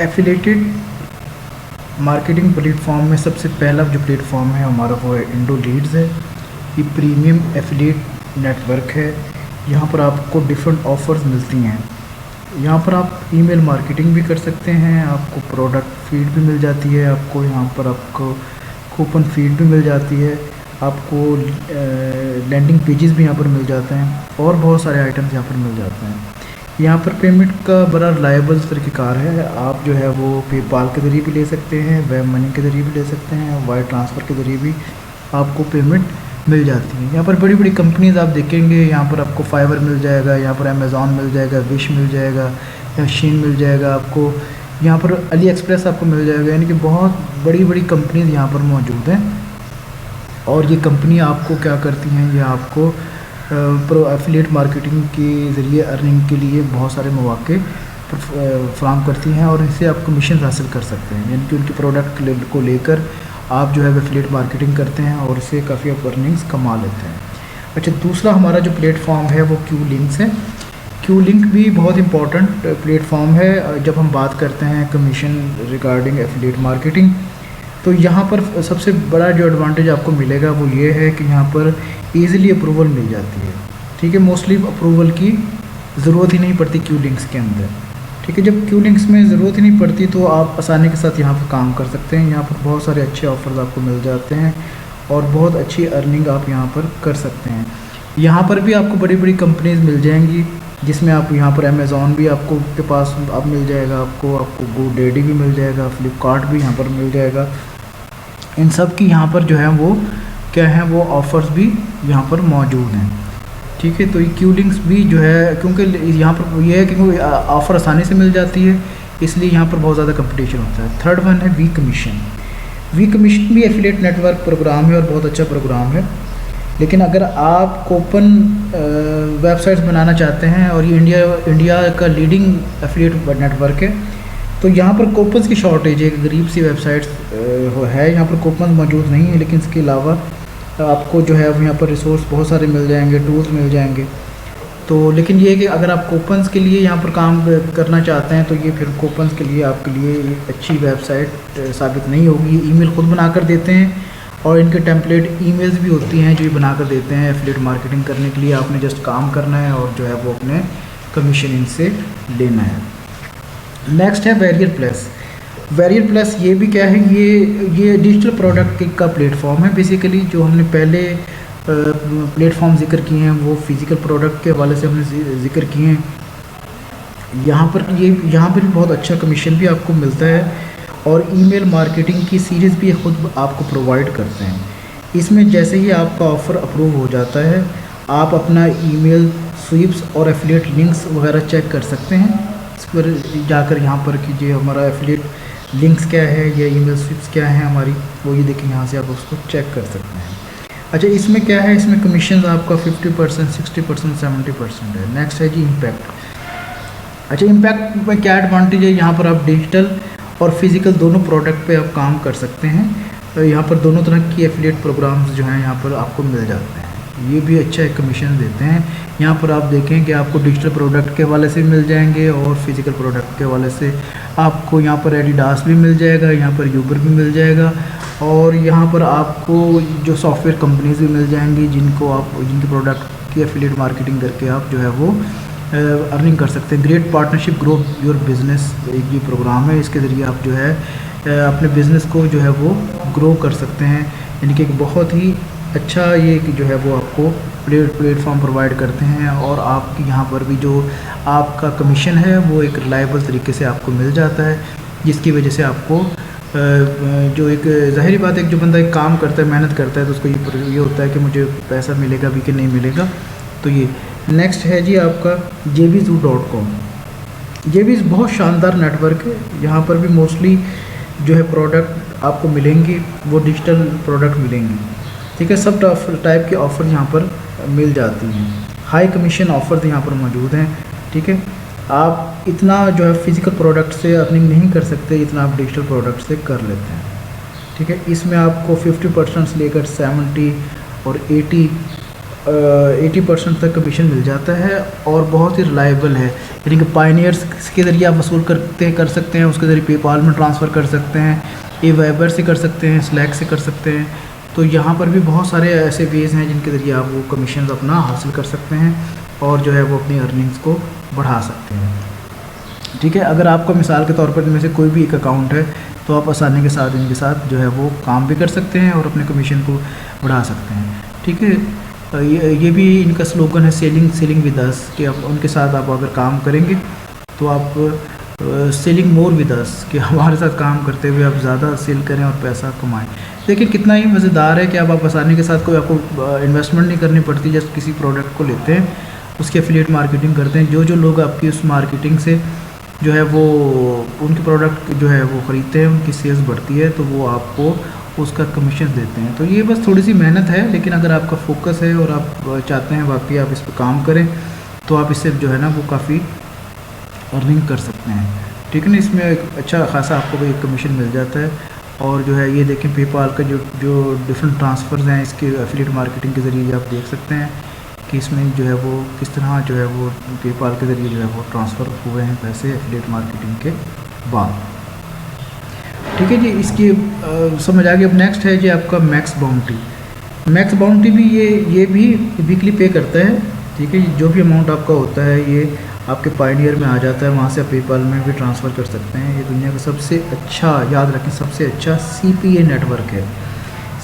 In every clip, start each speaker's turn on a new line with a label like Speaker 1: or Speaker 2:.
Speaker 1: Affiliated marketing platform में सबसे पहला जो प्लेटफॉर्म है हमारा वो है इंडो लीड्स है। ये प्रीमियम एफिलेट नेटवर्क है। यहाँ पर आपको डिफरेंट ऑफ़र्स मिलती हैं। यहाँ पर आप ईमेल मार्केटिंग भी कर सकते हैं, आपको प्रोडक्ट फीड भी मिल जाती है, आपको यहाँ पर आपको कूपन फीड भी मिल जाती है, आपको लैंडिंग पेजेस भी यहाँ पर मिल जाते हैं और बहुत सारे आइटम्स यहाँ पर मिल जाते हैं। यहाँ पर पेमेंट का बड़ा रिलायबल तरीक़ाकार है। आप जो है वो पेपाल के ज़रिए भी ले सकते हैं, वेब मनी के ज़रिए भी ले सकते हैं, वायर ट्रांसफ़र के ज़रिए भी आपको पेमेंट मिल जाती है। यहाँ पर बड़ी बड़ी कंपनीज़ आप देखेंगे, यहाँ पर आपको फाइवर मिल जाएगा, यहाँ पर अमेज़ॉन मिल जाएगा, विश मिल जाएगा, या शीन मिल जाएगा, आपको यहाँ पर अली एक्सप्रेस आपको मिल जाएगा। यानी कि बहुत बड़ी बड़ी कंपनीज़ यहाँ पर मौजूद हैं और ये कंपनी आपको क्या करती हैं, ये आपको प्रो एफिलिएट मार्केटिंग के ज़रिए अर्निंग के लिए बहुत सारे मौके फ्राहम करती हैं और इससे आप कमीशन हासिल कर सकते हैं। यानी कि उनके प्रोडक्ट को लेकर आप जो है एफिलिएट मार्केटिंग करते हैं और इससे काफ़ी आप अर्निंग्स कमा लेते हैं। अच्छा, दूसरा हमारा जो प्लेटफॉर्म है वो क्यू लिंक्स है। क्यू लिंक भी बहुत इंपॉर्टेंट प्लेटफॉर्म है जब हम बात करते हैं कमीशन रिगार्डिंग एफिलिएट मार्केटिंग। तो यहाँ पर सबसे बड़ा जो एडवांटेज आपको मिलेगा वो ये है कि यहाँ पर ईज़िली अप्रूवल मिल जाती है। ठीक है, मोस्टली अप्रूवल की ज़रूरत ही नहीं पड़ती क्यू लिंक्स के अंदर। ठीक है, जब क्यू लिंक्स में ज़रूरत ही नहीं पड़ती तो आप आसानी के साथ यहाँ पर काम कर सकते हैं। यहाँ पर बहुत सारे अच्छे ऑफ़र्स आपको मिल जाते हैं और बहुत अच्छी अर्निंग आप यहाँ पर कर सकते हैं। यहाँ पर भी आपको बड़ी बड़ी कंपनीज़ मिल जाएंगी, जिसमें आप यहाँ पर अमेज़ॉन भी आपको के पास अब मिल जाएगा, आपको GoDaddy भी मिल जाएगा, फ्लिपकार्ट भी यहाँ पर मिल जाएगा। इन सब की यहाँ पर जो है वो क्या है, वो ऑफ़र्स भी यहाँ पर मौजूद हैं। ठीक है, तो ये क्यू लिंक्स भी जो है, क्योंकि यहाँ पर ये है कि ऑफ़र आसानी से मिल जाती है, इसलिए यहाँ पर बहुत ज़्यादा कंपटीशन होता है। थर्ड वन है वी कमीशन। वी कमीशन भी एफिलिएट नेटवर्क प्रोग्राम है और बहुत अच्छा प्रोग्राम है। लेकिन अगर आप कूपन वेबसाइट्स बनाना चाहते हैं और ये इंडिया का लीडिंग एफिलिएट नेटवर्क है, तो यहाँ पर कूपन्स की शॉर्टेज है। एक गरीब सी वेबसाइट्स है, यहाँ पर कूपन मौजूद नहीं है, लेकिन इसके अलावा आपको जो है यहाँ पर रिसोर्स बहुत सारे मिल जाएंगे, टूल्स मिल जाएंगे। तो लेकिन ये है कि अगर आप कूपन्स के लिए यहाँ पर काम करना चाहते हैं तो ये फिर कूपन्स के लिए आपके लिए एक अच्छी वेबसाइट साबित नहीं होगी। ईमेल खुद बना कर देते हैं और इनके टेम्पलेट ईमेल्स भी होती हैं जो ये बना कर देते हैं एफिलिएट मार्केटिंग करने के लिए। आपने जस्ट काम करना है और जो है वो अपने कमीशन इनसे लेना है। नेक्स्ट है वेरियर प्लस। वेरियर प्लस ये भी क्या है, ये डिजिटल प्रोडक्ट का प्लेटफॉर्म है। बेसिकली जो हमने पहले प्लेटफॉर्म जिक्र किए हैं वो फिज़िकल प्रोडक्ट के हवाले से हमने जिक्र किए हैं। यहाँ पर भी बहुत अच्छा कमीशन भी आपको मिलता है और ईमेल मार्केटिंग की सीरीज़ भी खुद आपको प्रोवाइड करते हैं। इसमें जैसे ही आपका ऑफ़र अप्रूव हो जाता है, आप अपना ईमेल स्वीप्स और एफिलिएट लिंक्स वगैरह चेक कर सकते हैं। इस पर जाकर यहाँ पर कीजिए हमारा एफिलिएट लिंक्स क्या है या ईमेल स्वीप्स क्या है हमारी, वो ये देखें, यहाँ से आप उसको चेक कर सकते हैं। अच्छा, इसमें क्या है, इसमें कमीशन आपका 50%, 60%, 70% है। नेक्स्ट है जी इम्पैक्ट। अच्छा, इम्पैक्ट में क्या एडवांटेज है, यहाँ पर आप डिजिटल और फिज़िकल दोनों प्रोडक्ट पे आप काम कर सकते हैं। तो यहाँ पर दोनों तरह की एफिलिएट प्रोग्राम्स जो हैं यहाँ पर आपको मिल जाते हैं। ये भी अच्छा एक कमीशन देते हैं। यहाँ पर आप देखें कि आपको डिजिटल प्रोडक्ट के हवाले से मिल जाएंगे और फिज़िकल प्रोडक्ट के हवाले से आपको यहाँ पर एडिडास भी मिल जाएगा, यहाँ पर यूबर भी मिल जाएगा और यहाँ पर आपको जो सॉफ्टवेयर कंपनीज भी मिल जाएंगी जिनके प्रोडक्ट की एफिलिएट मार्केटिंग करके आप जो है वो अर्निंग कर सकते हैं। Great partnership grow your business एक ये प्रोग्राम है, इसके ज़रिए आप जो है अपने बिज़नेस को जो है वो ग्रो कर सकते हैं। यानी कि एक बहुत ही अच्छा ये कि जो है वो आपको प्लेटफॉर्म प्रोवाइड करते हैं और आपकी यहाँ पर भी जो आपका कमीशन है वो एक रिलायबल तरीके से आपको मिल जाता है, जिसकी वजह से आपको जो एक ज़ाहिर बात है, जो बंदा एक काम करता है, मेहनत करता है, तो उसको ये होता है कि मुझे पैसा मिलेगा भी कि नहीं मिलेगा। तो ये नेक्स्ट है जी आपका jbzoo.com। ये भी बहुत शानदार नेटवर्क है। यहाँ पर भी मोस्टली जो है प्रोडक्ट आपको मिलेंगी, वो डिजिटल प्रोडक्ट मिलेंगी। ठीक है, सब टाइप के ऑफ़र यहाँ पर मिल जाती हैं। हाई कमीशन ऑफ़र्स यहाँ पर मौजूद हैं। ठीक है, आप इतना जो है फिज़िकल प्रोडक्ट से अर्निंग नहीं कर सकते जितना आप डिजिटल प्रोडक्ट से कर लेते हैं। ठीक है, इसमें आपको 50% से लेकर 70 और 80 80% तक कमीशन मिल जाता है और बहुत ही रिलायबल है। यानी कि पायनियर्स के ज़रिए आप वसूल कर सकते हैं, उसके ज़रिए पेपाल में ट्रांसफ़र कर सकते हैं, एवाइबर से कर सकते हैं, स्लैक से कर सकते हैं। तो यहाँ पर भी बहुत सारे ऐसे वेज़ हैं जिनके ज़रिए आप वो कमीशन अपना हासिल कर सकते हैं और जो है वो अपनी अर्निंग्स को बढ़ा सकते हैं। ठीक है, अगर आपका मिसाल के तौर पर इनमें से कोई भी एक अकाउंट है तो आप आसानी के साथ इनके साथ जो है वो काम भी कर सकते हैं और अपने कमीशन को बढ़ा सकते हैं। ठीक है, ये भी इनका स्लोगन है सेलिंग विद अस, कि आप उनके साथ आप अगर काम करेंगे तो आप सेलिंग मोर विद अस, कि हमारे साथ काम करते हुए आप ज़्यादा सेल करें और पैसा कमाएं। देखिए कितना ही मज़ेदार है कि आप आसानी के साथ कोई आपको इन्वेस्टमेंट नहीं करनी पड़ती, जस्ट किसी प्रोडक्ट को लेते हैं, उसकी एफिलिएट मार्केटिंग करते हैं। जो लोग आपकी उस मार्केटिंग से जो है वो उनके प्रोडक्ट जो है वो ख़रीदते हैं, उनकी सेल्स बढ़ती है तो वो आपको उसका कमीशन देते हैं। तो ये बस थोड़ी सी मेहनत है, लेकिन अगर आपका फोकस है और आप चाहते हैं वाकई आप इस पर काम करें तो आप इससे जो है ना वो काफ़ी अर्निंग कर सकते हैं। ठीक है ना, इसमें एक अच्छा खासा आपको एक कमीशन मिल जाता है। और जो है ये देखें पेपाल का जो डिफरेंट ट्रांसफ़र्स हैं इसके एफिलिएट मार्केटिंग के ज़रिए आप देख सकते हैं कि इसमें जो है वो किस तरह जो है वो पेपाल के ज़रिए जो है वो ट्रांसफ़र हुए हैं पैसे एफिलिएट मार्केटिंग के बाद। ठीक है जी, इसकी समझ आ गई। अब नेक्स्ट है जी आपका मैक्स बाउंटी। मैक्स बाउंटी भी ये भी वीकली पे करता है। ठीक है, जो भी अमाउंट आपका होता है ये आपके पायनियर में आ जाता है, वहाँ से आप पेपाल में भी ट्रांसफ़र कर सकते हैं। ये दुनिया का सबसे अच्छा, याद रखें, सबसे अच्छा CPA नेटवर्क है।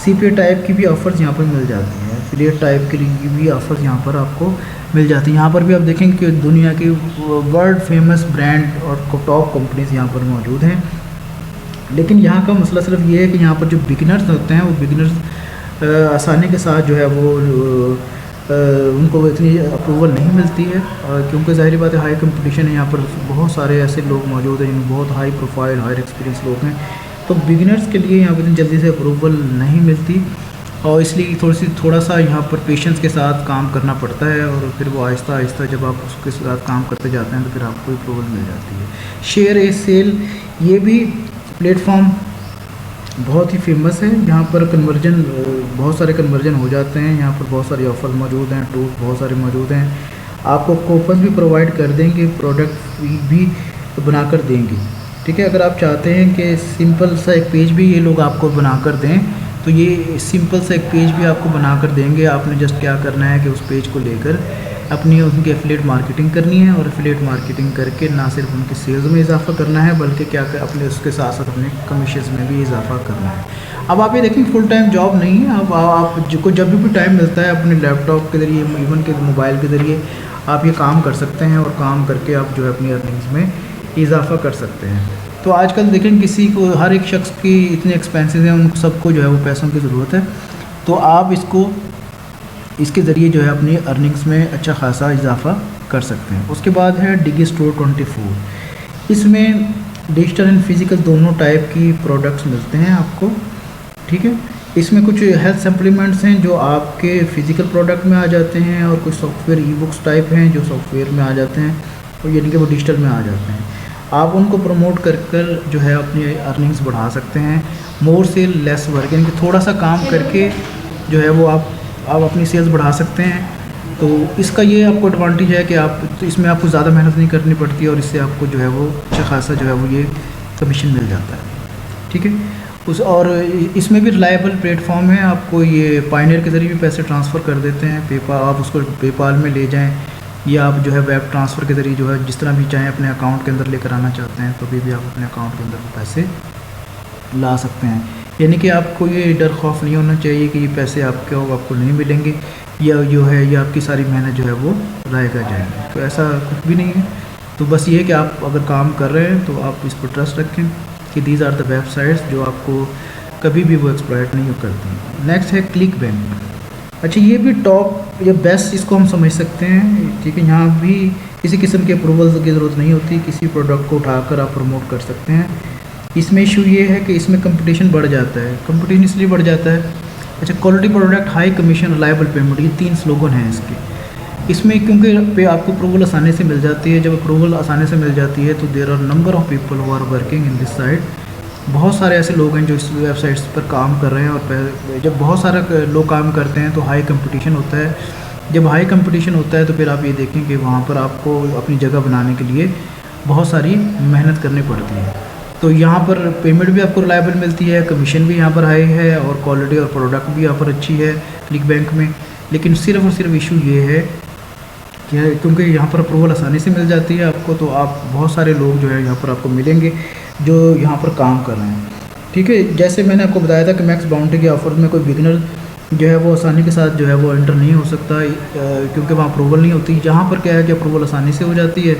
Speaker 1: CPA टाइप की भी ऑफ़र्स यहाँ पर मिल जाती हैं, एफिलिएट टाइप के लिए भी ऑफ़र्स यहाँ पर आपको मिल जाती हैं। यहाँ पर भी आप देखेंगे कि दुनिया की वर्ल्ड फेमस ब्रांड और टॉप कंपनीज़ यहाँ पर मौजूद हैं। लेकिन यहाँ का मसला सिर्फ ये है कि यहाँ पर जो बिगिनर्स होते हैं वो बिगिनर्स आसानी के साथ जो है वो उनको इतनी अप्रूवल नहीं मिलती है, क्योंकि ज़ाहिर बात है हाई कंपटीशन है। यहाँ पर बहुत सारे ऐसे लोग मौजूद हैं जिनमें बहुत हाई प्रोफाइल हाई एक्सपीरियंस लोग हैं, तो बिगिनर्स के लिए यहाँ पर इतनी जल्दी से अप्रूवल नहीं मिलती और इसलिए थोड़ा सा यहाँ पर पेशेंस के साथ काम करना पड़ता है और फिर वो आहिस्ता आहिस्ता जब आप उसके साथ काम करते जाते हैं तो फिर आपको अप्रूवल मिल जाती है। शेयर ए सेल, ये भी प्लेटफॉर्म बहुत ही फेमस है। यहाँ पर कन्वर्जन, बहुत सारे कन्वर्जन हो जाते हैं। यहाँ पर बहुत सारे ऑफ़र मौजूद हैं, टूल्स बहुत सारे मौजूद हैं। आपको कूपन भी प्रोवाइड कर देंगे, प्रोडक्ट भी बनाकर देंगे। ठीक है, अगर आप चाहते हैं कि सिंपल सा एक पेज भी ये लोग आपको बनाकर दें तो ये सिंपल सा एक पेज भी आपको बनाकर देंगे। आपने जस्ट क्या करना है कि उस पेज को लेकर अपनी उनकी एफिलिएट मार्केटिंग करनी है और एफिलिएट मार्केटिंग करके ना सिर्फ उनकी सेल्स में इजाफा करना है बल्कि क्या अपने उसके साथ साथ अपने कमीशंस में भी इजाफा करना है। अब आप ये देखें फुल टाइम जॉब नहीं है। अब आप को जब भी टाइम मिलता है अपने लैपटॉप के ज़रिए, इवन के मोबाइल के ज़रिए आप ये काम कर सकते हैं और काम करके आप जो है अपनी अर्निंग्स में इजाफा कर सकते हैं। तो आजकल देखें किसी को, हर एक शख्स की इतने एक्सपेंसेस हैं, उन सबको जो है वो पैसों की ज़रूरत है। तो आप इसके ज़रिए जो है अपनी अर्निंग्स में अच्छा खासा इजाफा कर सकते हैं। उसके बाद है डिगी स्टोर 24। इसमें डिजिटल एंड फिज़िकल दोनों टाइप की प्रोडक्ट्स मिलते हैं आपको। ठीक है, इसमें कुछ हेल्थ सप्लीमेंट्स हैं जो आपके फ़िज़िकल प्रोडक्ट में आ जाते हैं और कुछ सॉफ्टवेयर ई बुक्स टाइप हैं जो सॉफ्टवेयर में आ जाते हैं और यानी कि वो डिजिटल में आ जाते हैं। आप उनको प्रमोट कर जो है अपनी अर्निंग्स बढ़ा सकते हैं। मोर सेल लेस वर्क, यानी कि थोड़ा सा काम करके जो है वो आप अपनी सेल्स बढ़ा सकते हैं। तो इसका ये आपको एडवांटेज है कि तो इसमें आपको ज़्यादा मेहनत नहीं करनी पड़ती और इससे आपको जो है वो अच्छा खासा जो है वो ये कमीशन मिल जाता है। ठीक है, और इसमें भी रिलायबल प्लेटफॉर्म है। आपको ये पायनियर के ज़रिए भी पैसे ट्रांसफ़र कर देते हैं। पेपाल, आप उसको पेपाल में ले जाएँ या आप जो है वेब ट्रांसफ़र के ज़रिए जो है जिस तरह भी चाहें अपने अकाउंट के अंदर लेकर आना चाहते हैं तो भी आप अपने अकाउंट के अंदर वो पैसे ला सकते हैं। यानी कि आपको ये डर खौफ नहीं होना चाहिए कि ये पैसे आपको नहीं मिलेंगे या जो है ये आपकी सारी मेहनत जो है वो ज़ाया कर जाएगी। तो ऐसा कुछ भी नहीं है। तो बस ये कि आप अगर काम कर रहे हैं तो आप इस पर ट्रस्ट रखें कि दीज आर द वेबसाइट्स जो आपको कभी भी वो एक्सप्लॉइट नहीं करती। नेक्स्ट है क्लिक बैंक। अच्छा, ये भी टॉप या बेस्ट इसको हम समझ सकते हैं। ठीक है, यहाँ भी किसी किस्म के अप्रूवल की ज़रूरत नहीं होती, किसी प्रोडक्ट को उठाकर आप प्रमोट कर सकते हैं। इसमें इशू ये है कि इसमें कंपटीशन बढ़ जाता है। कंपटीशन इसलिए बढ़ जाता है, अच्छा, quality product, high commission, reliable payment, ये 3 स्लोगन हैं इसके। इसमें क्योंकि आपको अप्रूवल आसानी से मिल जाती है। जब अप्रूवल आसानी से मिल जाती है तो there are number of people who are working in this site. बहुत सारे ऐसे लोग हैं जो इस वेबसाइट्स पर काम कर रहे हैं और जब बहुत सारे लोग काम करते हैं तो हाई कंपटीशन होता है जब हाई कंपटीशन होता है तो फिर आप ये देखें कि वहाँ पर आपको अपनी जगह बनाने के लिए बहुत सारी मेहनत करनी पड़ती है। तो यहाँ पर पेमेंट भी आपको रिलायबल मिलती है, कमीशन भी यहाँ पर हाई है और क्वालिटी और प्रोडक्ट भी यहाँ पर अच्छी है क्लिक बैंक में। लेकिन सिर्फ और सिर्फ इशू ये है कि क्योंकि यहाँ पर अप्रूवल आसानी से मिल जाती है आपको, तो आप बहुत सारे लोग जो है यहाँ पर आपको मिलेंगे जो यहाँ पर काम कर रहे हैं। ठीक है, जैसे मैंने आपको बताया था कि मैक्स बाउंड्री के ऑफर में कोई बिगनर जो है वो आसानी के साथ जो है वो एंटर नहीं हो सकता, क्योंकि वहाँ अप्रूवल नहीं होती। यहाँ पर क्या है कि अप्रूवल आसानी से हो जाती है,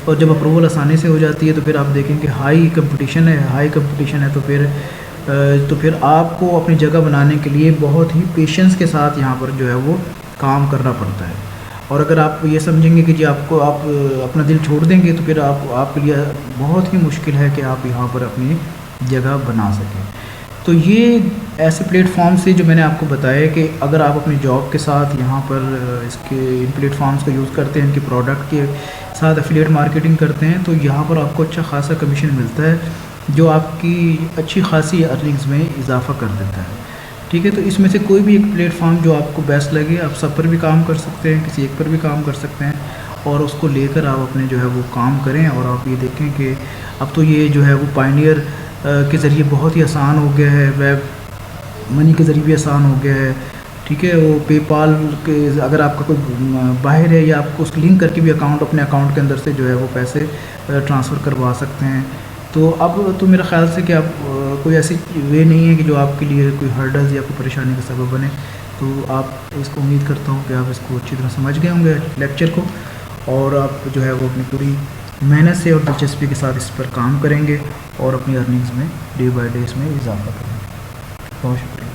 Speaker 1: और जब अप्रूवल आसानी से हो जाती है तो फिर आप देखेंगे हाई कंपटीशन है, तो फिर आपको अपनी जगह बनाने के लिए बहुत ही पेशेंस के साथ यहाँ पर जो है वो काम करना पड़ता है। और अगर आप ये समझेंगे कि जी आप अपना दिल छोड़ देंगे तो फिर आपके लिए बहुत ही मुश्किल है कि आप यहाँ पर अपनी जगह बना सकें। तो ये ऐसे प्लेटफॉर्म से जो मैंने आपको बताया कि अगर आप अपनी जॉब के साथ यहाँ पर इन प्लेटफॉर्म्स का यूज़ करते हैं, इनके प्रोडक्ट के साथ एफिलिएट मार्केटिंग करते हैं, तो यहाँ पर आपको अच्छा खासा कमीशन मिलता है जो आपकी अच्छी खासी अर्निंग्स में इजाफा कर देता है। ठीक है, तो इसमें से कोई भी एक प्लेटफॉर्म जो आपको बेस्ट लगे, आप सब पर भी काम कर सकते हैं, किसी एक पर भी काम कर सकते हैं और उसको लेकर आप अपने जो है वो काम करें। और आप ये देखें कि अब तो ये जो है वो पायनियर के ज़रिए बहुत ही आसान हो गया है, वेब मनी के ज़रिए भी आसान हो गया है। ठीक है, वो पेपाल के अगर आपका कोई बाहर है या आपको उसको लिंक करके भी अपने अकाउंट के अंदर से जो है वो पैसे ट्रांसफ़र करवा सकते हैं। तो अब तो मेरा ख़्याल से कि आप कोई ऐसी वे नहीं है कि जो आपके लिए कोई हर्डल्स या कोई परेशानी का सबब बने। तो आप इसको उम्मीद करता हूँ कि आप इसको अच्छी तरह समझ गए होंगे लेक्चर को, और आप जो है वो अपनी पूरी मेहनत से और दिलचस्पी के साथ इस पर काम करेंगे और अपनी अर्निंग्स में डे बाय डे इसमें इजाफा करेंगे। बहुत शुक्रिया।